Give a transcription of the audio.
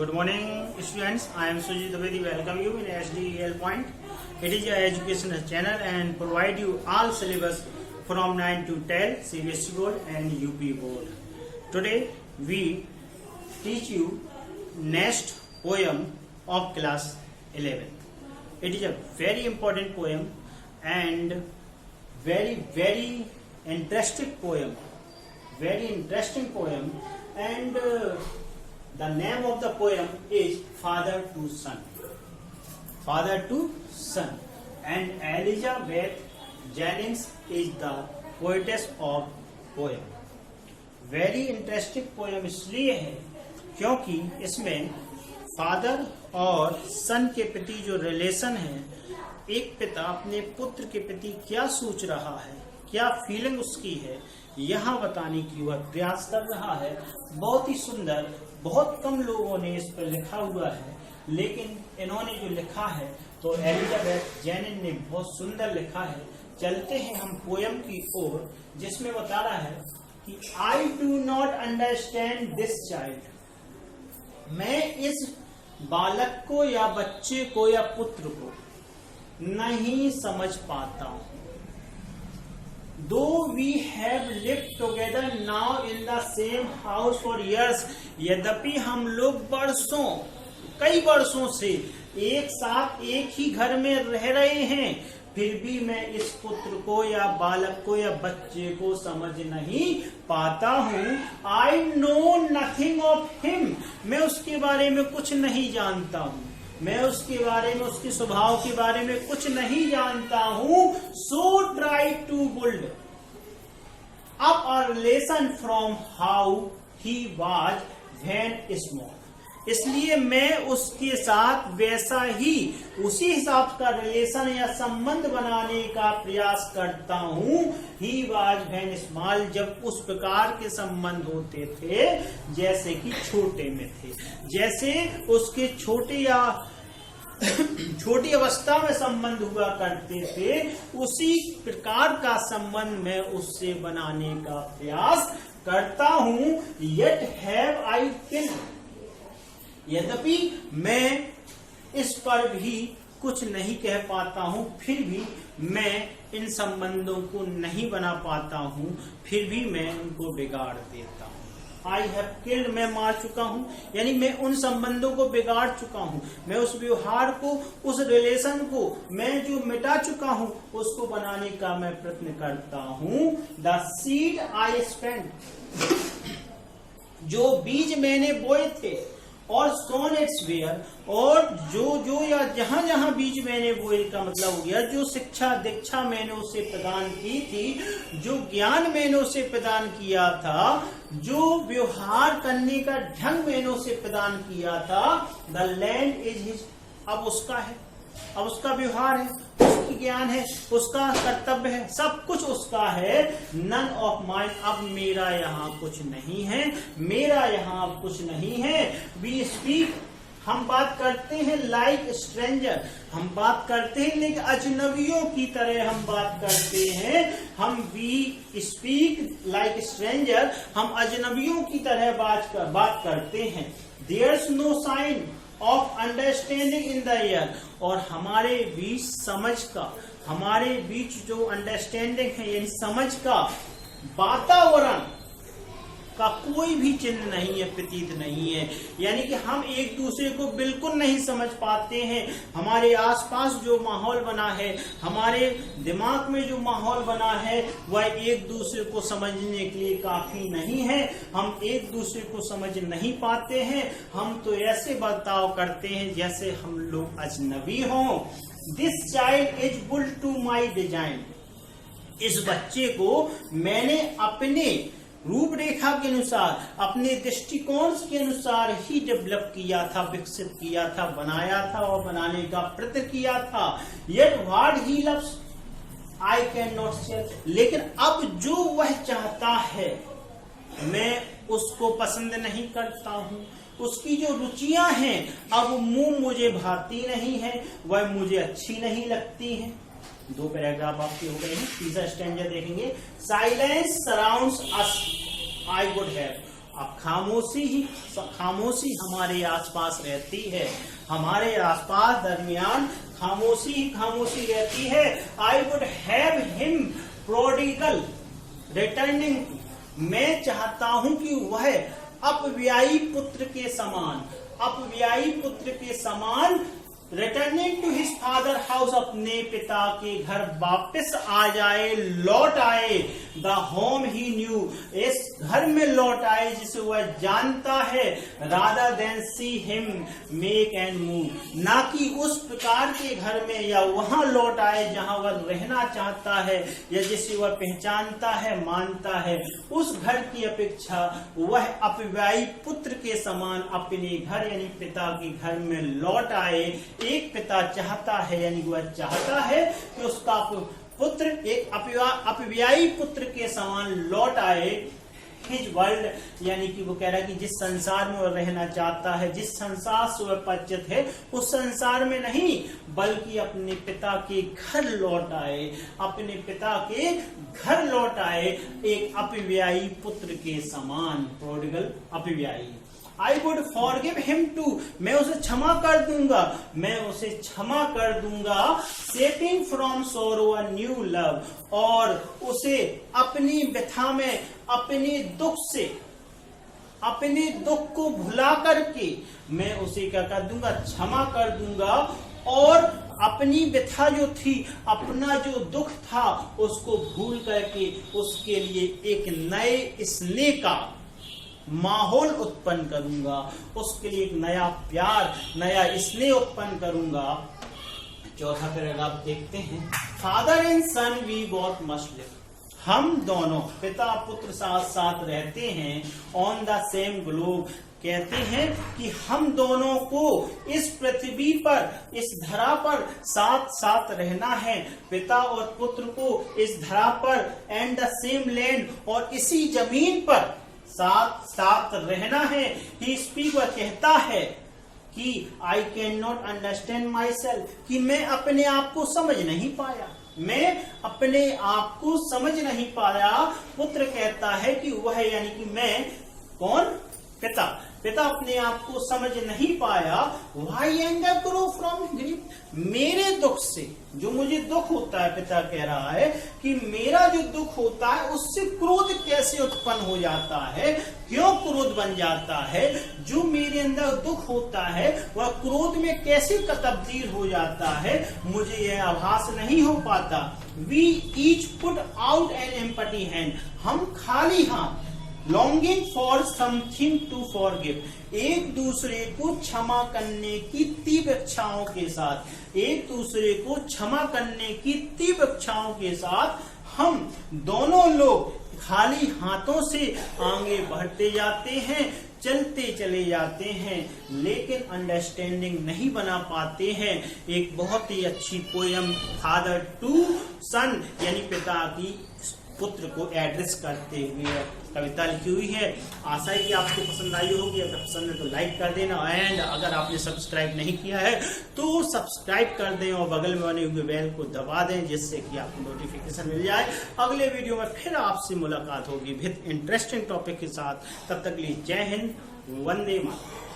Good morning, students. I am Sujit Dwivedi. Welcome you in SDEL Point. It is your educational channel and provide you all syllabus from 9 to 10 CBSE board and UP board. Today we teach you next poem of class 11. It is a very important poem and very interesting poem. Very interesting poem and the name of the poem is Father to Son. Father to Son. And Elizabeth Jennings is the poetess of poem. Very interesting poem इसलिए है क्योंकि इसमें father और सन के प्रति जो relation है, एक पिता अपने पुत्र के प्रति क्या सोच रहा है, क्या फीलिंग उसकी है, यहाँ बताने की वह प्रयास कर रहा है। बहुत ही सुंदर, बहुत कम लोगों ने इस पर लिखा हुआ है, लेकिन इन्होंने जो लिखा है तो एलिजाबेथ जेनिंग ने बहुत सुंदर लिखा है। चलते हैं हम पोयम की ओर, जिसमें बता रहा है कि I do not understand this child. मैं इस बालक को या बच्चे को या पुत्र को नहीं समझ पाता हूं। Though we have lived together now in the same house for years, यद्यपि हम लोग कई वर्षों से एक साथ एक ही घर में रह रहे हैं, फिर भी मैं इस पुत्र को या बालक को या बच्चे को समझ नहीं पाता हूँ। I know nothing of him, मैं उसके बारे में कुछ नहीं जानता हूँ, मैं उसके बारे में, उसके स्वभाव के बारे में कुछ नहीं जानता हूँ। So try to build up a relation from how he was when small, इसलिए मैं उसके साथ वैसा ही, उसी हिसाब का रिलेशन या संबंध बनाने का प्रयास करता हूँ। He was when small, जब उस प्रकार के संबंध होते थे जैसे कि छोटे में थे, जैसे उसके छोटे या छोटी अवस्था में संबंध हुआ करते थे, उसी प्रकार का संबंध मैं उससे बनाने का प्रयास करता हूँ। Yet have I killed, यद्यपि मैं इस पर भी कुछ नहीं कह पाता हूँ, फिर भी मैं इन संबंधों को नहीं बना पाता हूँ, फिर भी मैं उनको बिगाड़ देता हूँ। आई हैव किल्ड, मैं मार चुका हूँ, यानी मैं उन संबंधों को बिगाड़ चुका हूँ, मैं उस व्यवहार को, उस रिलेशन को मैं जो मिटा चुका हूँ, उसको बनाने का मैं प्रयत्न करता हूँ। द सीड आई स्पेंड, जो बीज मैंने बोए थे, और सोन इट्स वेयर, और जो या जहां जहां बीज मैंने बोए का मतलब हो गया, जो शिक्षा दीक्षा मैंने उसे प्रदान की थी, जो ज्ञान मैंने उसे प्रदान किया था, जो व्यवहार करने का ढंग मैंने उसे प्रदान किया था। द लैंड इज हिज, अब उसका है, अब उसका व्यवहार है, उसकी ज्ञान है, उसका कर्तव्य है, सब कुछ उसका है। नन ऑफ माइन, अब मेरा यहाँ कुछ नहीं है, मेरा यहाँ अब कुछ नहीं है। वी स्पीक, हम बात करते हैं लाइक स्ट्रेंजर, हम बात करते हैं लेकिन अजनबियों की तरह हम बात करते हैं। हम वी स्पीक लाइक स्ट्रेंजर, हम अजनबियों की तरह बात करते हैं। There's no sign of understanding in the air, और हमारे बीच समझ का, हमारे बीच जो अंडरस्टैंडिंग है यानी समझ का, वातावरण का कोई भी चिन्ह नहीं है, प्रतीत नहीं है, यानी कि हम एक दूसरे को बिल्कुल नहीं समझ पाते हैं। हमारे आसपास जो माहौल बना है, हमारे दिमाग में जो माहौल बना है, वह एक दूसरे को समझने के लिए काफी नहीं है। हम एक दूसरे को समझ नहीं पाते हैं, हम तो ऐसे बर्ताव करते हैं जैसे हम लोग अजनबी हों। This child is build to my design, इस बच्चे को मैंने अपने रूपरेखा के अनुसार, अपने दृष्टिकोण के अनुसार ही डेवलप किया था, विकसित किया था, बनाया था और बनाने का प्रयत्न किया था। Yet what he loves I cannot share, लेकिन अब जो वह चाहता है मैं उसको पसंद नहीं करता हूँ। उसकी जो रुचियां हैं अब मुझे भाती नहीं है, वह मुझे अच्छी नहीं लगती है। दो पैराग्राफ आपके हो गए हैं। तीसरा स्टैंजा देखेंगे। Silence surrounds us, I would have, अब खामोशी हमारे आसपास रहती है, हमारे आसपास दरमियान खामोशी ही खामोशी रहती है। I would have him prodigal returning, मैं चाहता हूं कि वह अपव्ययी पुत्र के समान returning to his father house, अपने पिता के घर वापस आ जाए, लौट आए। द होम ही न्यू, इस घर में लौट आए जिसे वह जानता है। Rather than see him make and move, ना कि उस प्रकार के घर में या वहां लौट आए जहां वह रहना चाहता है या जिसे वह पहचानता है, मानता है। उस घर की अपेक्षा वह अपव्ययी पुत्र के समान अपने घर यानी पिता के घर में लौट आए। एक पिता चाहता है यानी वह चाहता है कि उसका पुत्र एक अपव्ययी पुत्र के समान लौट आए। हिज वर्ल्ड यानी कि वो कह रहा है कि जिस संसार में वह रहना चाहता है, जिस संसार से वह परिचित है, उस संसार में नहीं बल्कि अपने पिता के घर लौट आए, अपने पिता के घर लौट आए एक अपव्ययी पुत्र के समान, prodigal अपव्ययी। I would forgive him too, मैं उसे क्षमा कर दूंगा, saving from sorrow a new love, और उसे अपनी व्यथा में अपने दुख को भुला करके मैं उसे क्या कर दूंगा, क्षमा कर दूंगा, और अपनी व्यथा जो थी, अपना जो दुख था, उसको भूल करके उसके लिए एक नए स्नेह का माहौल उत्पन्न करूंगा, उसके लिए एक नया प्यार, नया स्नेह उत्पन्न करूंगा। चौथा पैराग्राफ देखते हैं। Father and son we both must live, हम दोनों पिता पुत्र साथ साथ रहते हैं। ऑन द सेम ग्लोब, कहते हैं कि हम दोनों को इस पृथ्वी पर, इस धरा पर साथ साथ रहना है। पिता और पुत्र को इस धरा पर, एंड द सेम लैंड, और इसी जमीन पर साथ साथ रहना है। ही स्पीक, वह कहता है कि I can not understand my self, कि मैं अपने आप को समझ नहीं पाया, पुत्र कहता है कि वह यानी कि मैं कौन, पिता अपने आप को समझ नहीं पाया। Why anger grow from grief, मेरे दुख से, जो मुझे दुख होता है, पिता कह रहा है कि मेरा जो दुख होता है उससे क्रोध कैसे उत्पन्न हो जाता है, क्यों क्रोध बन जाता है, जो मेरे अंदर दुख होता है वह क्रोध में कैसे तब्दील हो जाता है, मुझे यह आभास नहीं हो पाता। We each put out an empty hand, हम खाली हाथ, longing for something to forgive, एक दूसरे को क्षमा करने की तीव्र इच्छाओं के साथ, हम दोनों लोग खाली हाथों से आगे बढ़ते जाते हैं, चलते चले जाते हैं, लेकिन अंडरस्टैंडिंग नहीं बना पाते हैं। एक बहुत ही अच्छी पोयम फादर टू सन यानी पिता की पुत्र को एड्रेस करते हुए कविता लिखी हुई है। आशा है कि आपको पसंद आई होगी। अगर पसंद है तो लाइक कर देना, एंड अगर आपने सब्सक्राइब नहीं किया है तो सब्सक्राइब कर दें और बगल में बने हुए बेल को दबा दें, जिससे कि आपको नोटिफिकेशन मिल जाए। अगले वीडियो में फिर आपसे मुलाकात होगी विद इंटरेस्टिंग टॉपिक के साथ। तब तक के लिए जय हिंद, वंदे मातरम।